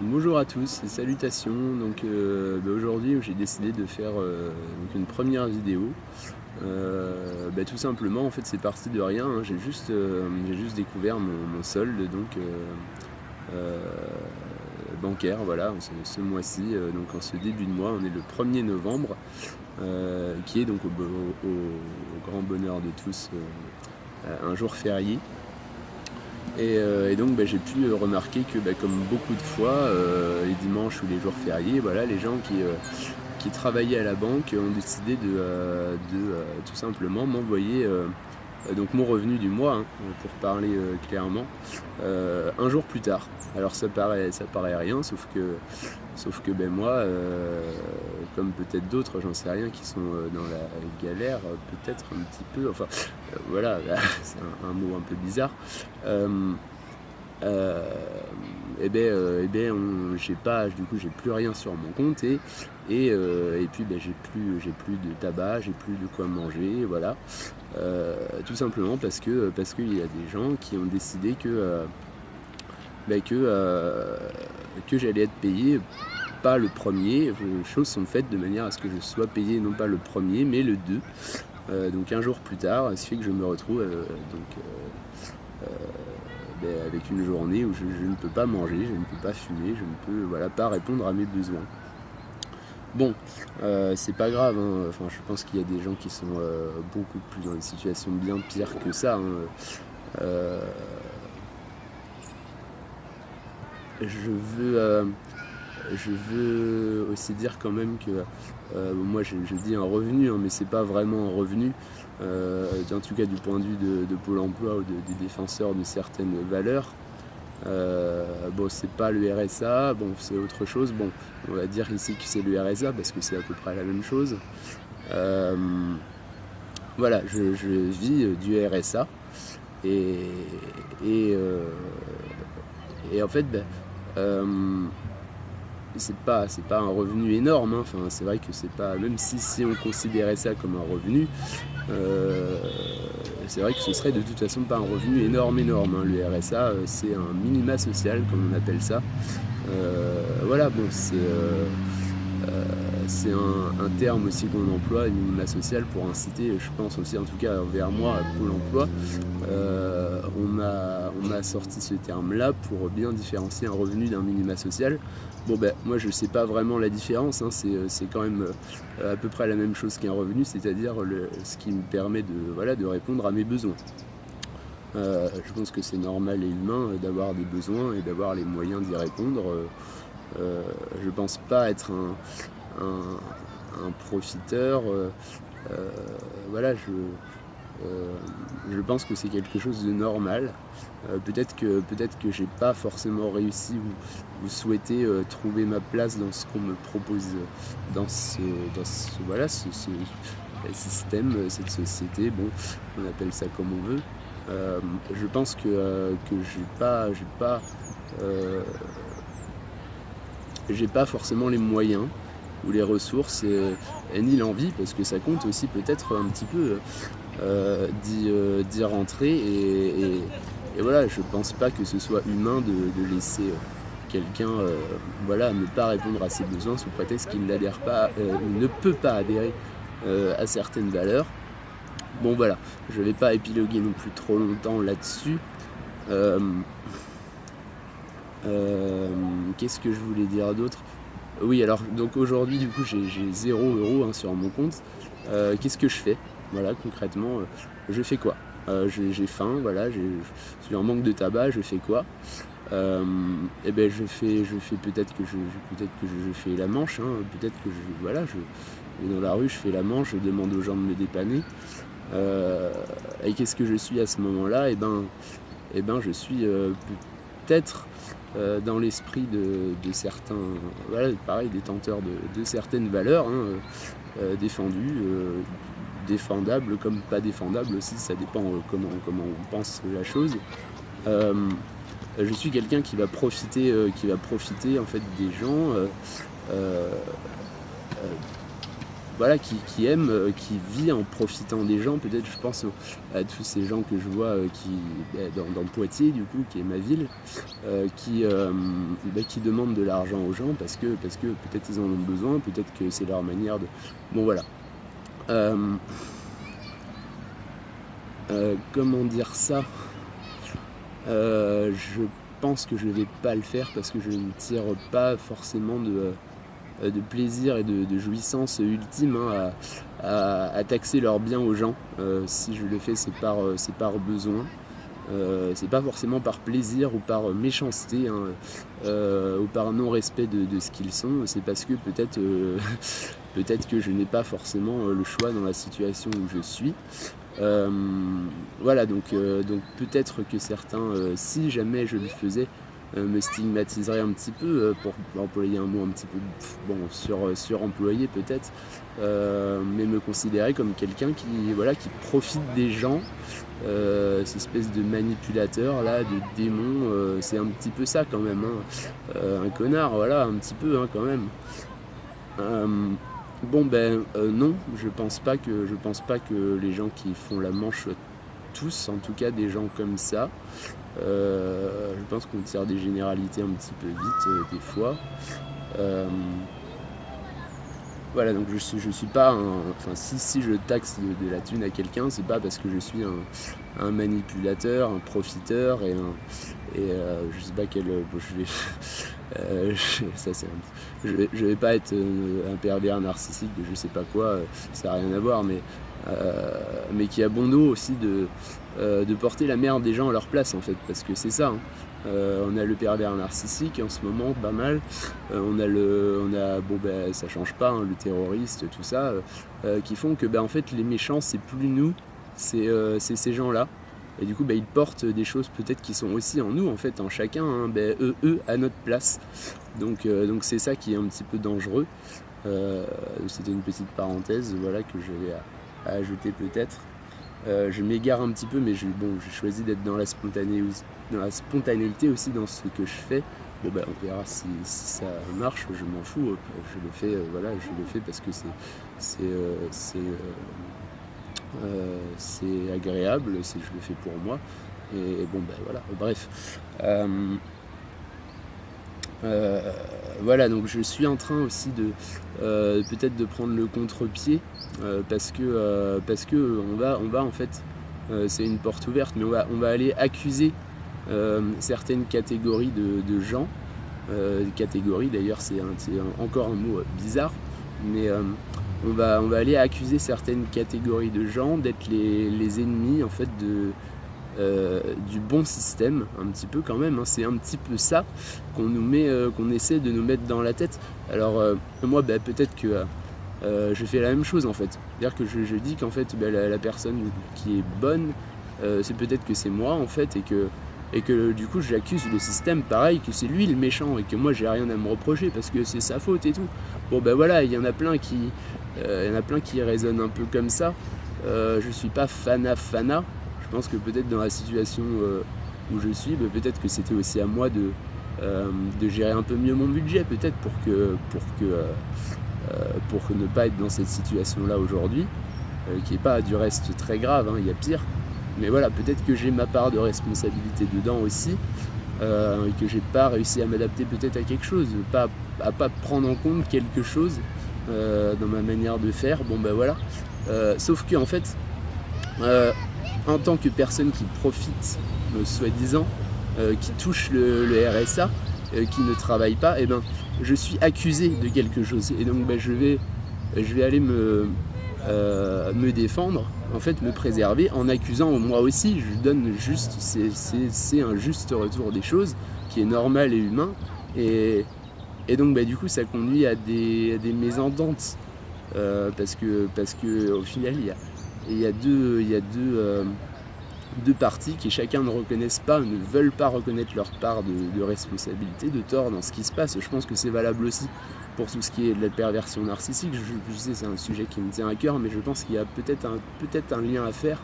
Bonjour à tous et salutations. Aujourd'hui j'ai décidé de faire une première vidéo. Tout simplement en fait c'est parti de rien, hein. J'ai juste découvert mon solde euh, bancaire, voilà, ce mois-ci, donc en ce début de mois, on est le 1er novembre, qui est donc au grand bonheur de tous un jour férié. Et donc j'ai pu remarquer que comme beaucoup de fois, les dimanches ou les jours fériés, voilà, les gens qui travaillaient à la banque ont décidé de tout simplement m'envoyer donc mon revenu du mois, hein, pour parler clairement, un jour plus tard. Alors ça paraît rien, sauf que moi, comme peut-être d'autres, j'en sais rien, qui sont dans la galère, peut-être un petit peu, enfin voilà, c'est un mot un peu bizarre. J'ai plus rien sur mon compte et puis j'ai plus de tabac, j'ai plus de quoi manger, voilà. Tout simplement parce qu'il y a des gens qui ont décidé que j'allais être payé pas le premier. Les choses sont faites de manière à ce que je sois payé non pas le premier mais le 2, donc un jour plus tard, ce qui fait que je me retrouve avec une journée où je ne peux pas manger, je ne peux pas fumer, je ne peux pas répondre à mes besoins. Bon, c'est pas grave, hein. Enfin, je pense qu'il y a des gens qui sont beaucoup plus dans des situations bien pires que ça, hein. Je veux aussi dire quand même que moi je dis un revenu, hein, mais c'est pas vraiment un revenu, en tout cas du point de vue de Pôle emploi ou des défenseurs de certaines valeurs. C'est pas le RSA, c'est autre chose. On va dire ici que c'est le RSA parce que c'est à peu près la même chose. Voilà, je vis du RSA et en fait c'est pas un revenu énorme, hein. Enfin, c'est vrai que c'est pas, même si on considérait ça comme un revenu, c'est vrai que ce serait de toute façon pas un revenu énorme, hein. Le RSA, c'est un minima social comme on appelle ça. C'est un terme aussi qu'on emploie, minima social, pour inciter, je pense aussi, en tout cas vers moi, à Pôle emploi. On m'a sorti ce terme-là pour bien différencier un revenu d'un minima social. Moi je sais pas vraiment la différence, hein. C'est quand même à peu près la même chose qu'un revenu, c'est-à-dire ce qui me permet de répondre à mes besoins. Je pense que c'est normal et humain d'avoir des besoins et d'avoir les moyens d'y répondre. Je pense pas être un profiteur. Je pense que c'est quelque chose de normal. Peut-être que j'ai pas forcément réussi ou souhaité trouver ma place dans ce qu'on me propose, dans ce système, cette société. On appelle ça comme on veut. Je pense que j'ai pas forcément les moyens ou les ressources ni l'envie, parce que ça compte aussi peut-être un petit peu d'y rentrer et voilà, je pense pas que ce soit humain de laisser quelqu'un ne pas répondre à ses besoins sous prétexte qu'il n'adhère pas, ne peut pas adhérer à certaines valeurs. Je vais pas épiloguer non plus trop longtemps là-dessus. Qu'est-ce que je voulais dire d'autre ? Oui, alors donc aujourd'hui du coup j'ai 0 € sur mon compte. Qu'est-ce que je fais ? Voilà, concrètement, je fais quoi ? J'ai faim, voilà, je suis en manque de tabac, je fais quoi ? Je fais peut-être que je fais la manche, hein. Peut-être que je vais dans la rue, je fais la manche, je demande aux gens de me dépanner. Et qu'est-ce que je suis à ce moment-là ? Je suis peut-être dans l'esprit de certains, pareil, détenteurs de certaines valeurs, hein, défendues, défendables comme pas défendables aussi, ça dépend comment on pense la chose. Je suis quelqu'un qui va profiter en fait des gens voilà, qui aime, qui vit en profitant des gens. Peut-être, je pense à tous ces gens que je vois dans le Poitiers, du coup, qui est ma ville, qui demandent de l'argent aux gens parce que peut-être ils en ont besoin, peut-être que c'est leur manière de... Bon, voilà. Comment dire ça, je pense que je vais pas le faire parce que je ne tire pas forcément de plaisir et de jouissance ultime à taxer leurs biens aux gens. Si je le fais, c'est par besoin. C'est pas forcément par plaisir ou par méchanceté, ou par non-respect de ce qu'ils sont. C'est parce que peut-être peut-être que je n'ai pas forcément le choix dans la situation où je suis. Voilà, donc peut-être que certains, si jamais je le faisais, me stigmatiseraient un petit peu, pour employer un mot un petit peu suremployé peut-être, mais me considérer comme quelqu'un qui profite des gens, cette espèce de manipulateur là, de démon, c'est un petit peu ça quand même, un connard, voilà, un petit peu quand même. Non, je pense pas que les gens qui font la manche, tous, en tout cas des gens comme ça, je pense qu'on tire des généralités un petit peu vite des fois. Voilà, donc je suis pas si je taxe de la thune à quelqu'un, c'est pas parce que je suis un manipulateur, un profiteur je sais pas quel... je vais pas être un pervers narcissique de je sais pas quoi, ça n'a rien à voir, mais qui a bon dos aussi de porter la merde des gens à leur place, en fait, parce que c'est ça. On a le pervers narcissique en ce moment, pas mal. Ça change pas, le terroriste, tout ça, qui font que en fait les méchants c'est plus nous, c'est ces gens-là. Et du coup ils portent des choses peut-être qui sont aussi en nous, en fait, en chacun, eux à notre place. Donc c'est ça qui est un petit peu dangereux. C'était une petite parenthèse, voilà, que j'avais à ajouter peut-être. Je m'égare un petit peu, mais j'ai choisi d'être dans la spontanéité aussi dans ce que je fais. On verra si ça marche, je m'en fous, je le fais, je le fais parce que c'est agréable, je le fais pour moi. Et bref. Voilà, donc je suis en train aussi de peut-être de prendre le contre-pied, parce que on va en fait, c'est une porte ouverte, mais on va aller accuser certaines catégories de gens. Catégories d'ailleurs, c'est encore un mot bizarre, mais on va aller accuser certaines catégories de gens d'être les ennemis, en fait, du bon système, un petit peu quand même, c'est un petit peu ça qu'on essaie de nous mettre dans la tête. Alors moi peut-être que je fais la même chose, en fait, c'est-à-dire que je dis qu'en fait la personne qui est bonne, c'est peut-être que c'est moi, en fait, et que du coup j'accuse le système pareil, que c'est lui le méchant et que moi j'ai rien à me reprocher parce que c'est sa faute et tout. Voilà, il y en a plein qui raisonnent un peu comme ça. Je suis pas fana. Je pense que peut-être dans la situation où je suis, peut-être que c'était aussi à moi de gérer un peu mieux mon budget, peut-être pour ne pas être dans cette situation-là aujourd'hui, qui n'est pas du reste très grave, il y a pire. Mais voilà, peut-être que j'ai ma part de responsabilité dedans aussi, et que j'ai pas réussi à m'adapter peut-être à quelque chose, à pas prendre en compte quelque chose dans ma manière de faire. Voilà. Sauf que en fait, en tant que personne qui profite, soi-disant, qui touche le RSA, qui ne travaille pas, je suis accusé de quelque chose. Et donc je vais aller me défendre, en fait, me préserver en accusant moi aussi. Je donne juste, c'est un juste retour des choses qui est normal et humain, et donc du coup ça conduit à des mésententes, parce que au final il y a deux parties qui chacun ne reconnaissent pas, ne veulent pas reconnaître leur part de responsabilité, de tort dans ce qui se passe. Je pense que c'est valable aussi pour tout ce qui est de la perversion narcissique. Je sais, c'est un sujet qui me tient à cœur, mais je pense qu'il y a peut-être un lien à faire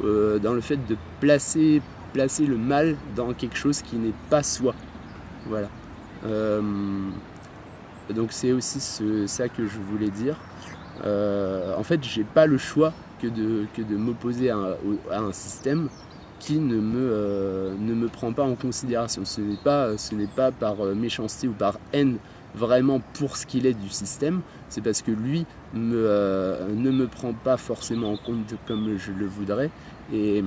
dans le fait de placer le mal dans quelque chose qui n'est pas soi. Voilà. Donc c'est aussi ça que je voulais dire. en fait, j'ai pas le choix que de m'opposer à un système qui ne me prend pas en considération. Ce n'est pas par méchanceté ou par haine vraiment pour ce qu'il est du système, c'est parce que lui ne me prend pas forcément en compte comme je le voudrais, et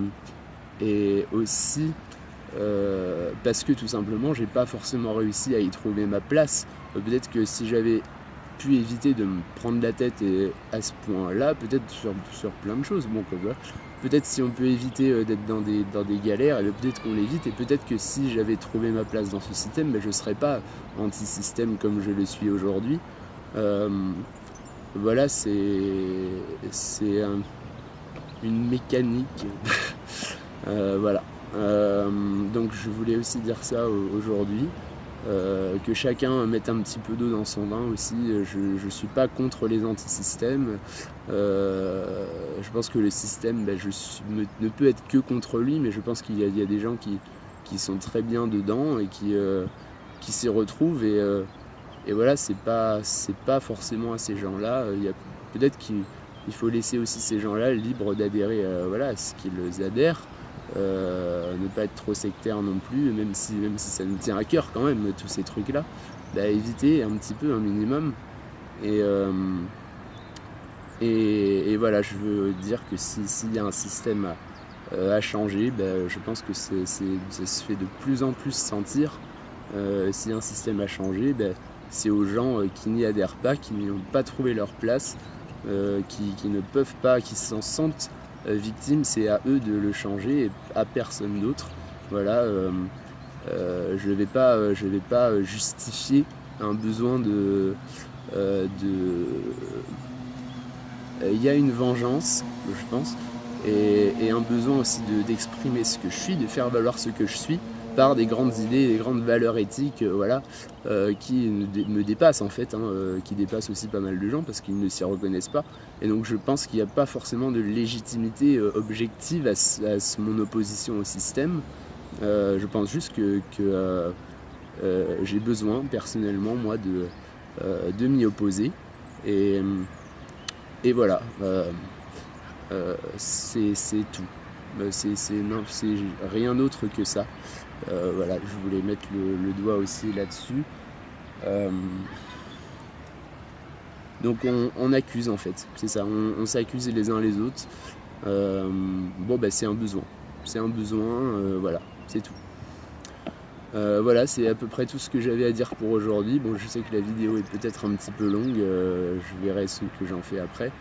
aussi parce que tout simplement j'ai pas forcément réussi à y trouver ma place. Peut-être que si j'avais pu éviter de me prendre la tête à ce point-là, peut-être sur plein de choses, bon, comme voilà. Peut-être si on peut éviter d'être dans des galères, et peut-être qu'on l'évite, et peut-être que si j'avais trouvé ma place dans ce système, je ne serais pas anti-système comme je le suis aujourd'hui. Voilà, c'est une mécanique. Voilà. Donc je voulais aussi dire ça aujourd'hui. Que chacun mette un petit peu d'eau dans son vin aussi. Je suis pas contre les antisystèmes. Je pense que le système, ne peut être que contre lui, mais je pense qu'il y a des gens qui sont très bien dedans et qui s'y retrouvent, et voilà, c'est pas forcément à ces gens-là. Peut-être qu'il faut laisser aussi ces gens-là libres d'adhérer à ce qu'ils adhèrent. Ne pas être trop sectaire non plus, même si ça nous tient à cœur quand même, tous ces trucs là, éviter un petit peu, un minimum, et voilà, je veux dire que s'il y a un système à changer, je pense que ça se fait de plus en plus sentir. S'il y a un système à changer, c'est aux gens qui n'y adhèrent pas, qui n'y ont pas trouvé leur place, qui ne peuvent pas, qui s'en sentent victimes, c'est à eux de le changer et à personne d'autre. Voilà, je vais pas justifier un besoin il y a une vengeance, je pense, et un besoin aussi d'exprimer ce que je suis, de faire valoir ce que je suis par des grandes idées, des grandes valeurs éthiques, qui me dépassent en fait, qui dépassent aussi pas mal de gens parce qu'ils ne s'y reconnaissent pas. Et donc je pense qu'il n'y a pas forcément de légitimité objective à mon opposition au système. Je pense juste que j'ai besoin personnellement, moi, de m'y opposer. Et voilà, c'est tout. C'est rien d'autre que ça. Voilà, je voulais mettre le doigt aussi là-dessus. Donc on accuse en fait, c'est ça, on s'accuse les uns les autres. C'est un besoin. C'est un besoin, voilà, c'est tout. Voilà, c'est à peu près tout ce que j'avais à dire pour aujourd'hui. Bon, je sais que la vidéo est peut-être un petit peu longue, je verrai ce que j'en fais après.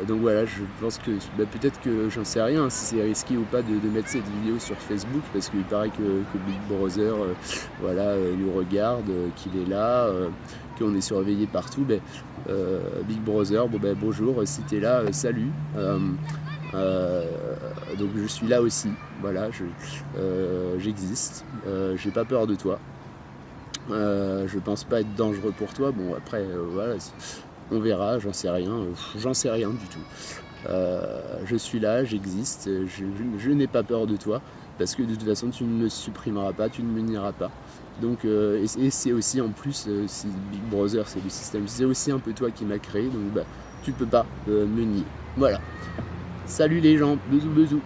Donc voilà, je pense que peut-être que j'en sais rien si c'est risqué ou pas de mettre cette vidéo sur Facebook, parce qu'il paraît que Big Brother nous regarde, qu'il est là, qu'on est surveillé partout. Big Brother, bonjour, si t'es là, salut. Donc je suis là aussi, voilà, j'existe, j'ai pas peur de toi, je pense pas être dangereux pour toi. Bon après voilà, on verra, j'en sais rien du tout. Je suis là, j'existe, je n'ai pas peur de toi, parce que de toute façon tu ne me supprimeras pas, tu ne me nieras pas. Donc et c'est aussi en plus, si Big Brother c'est le système, c'est aussi un peu toi qui m'as créé, donc tu peux pas me nier. Voilà. Salut les gens, bisous bisous.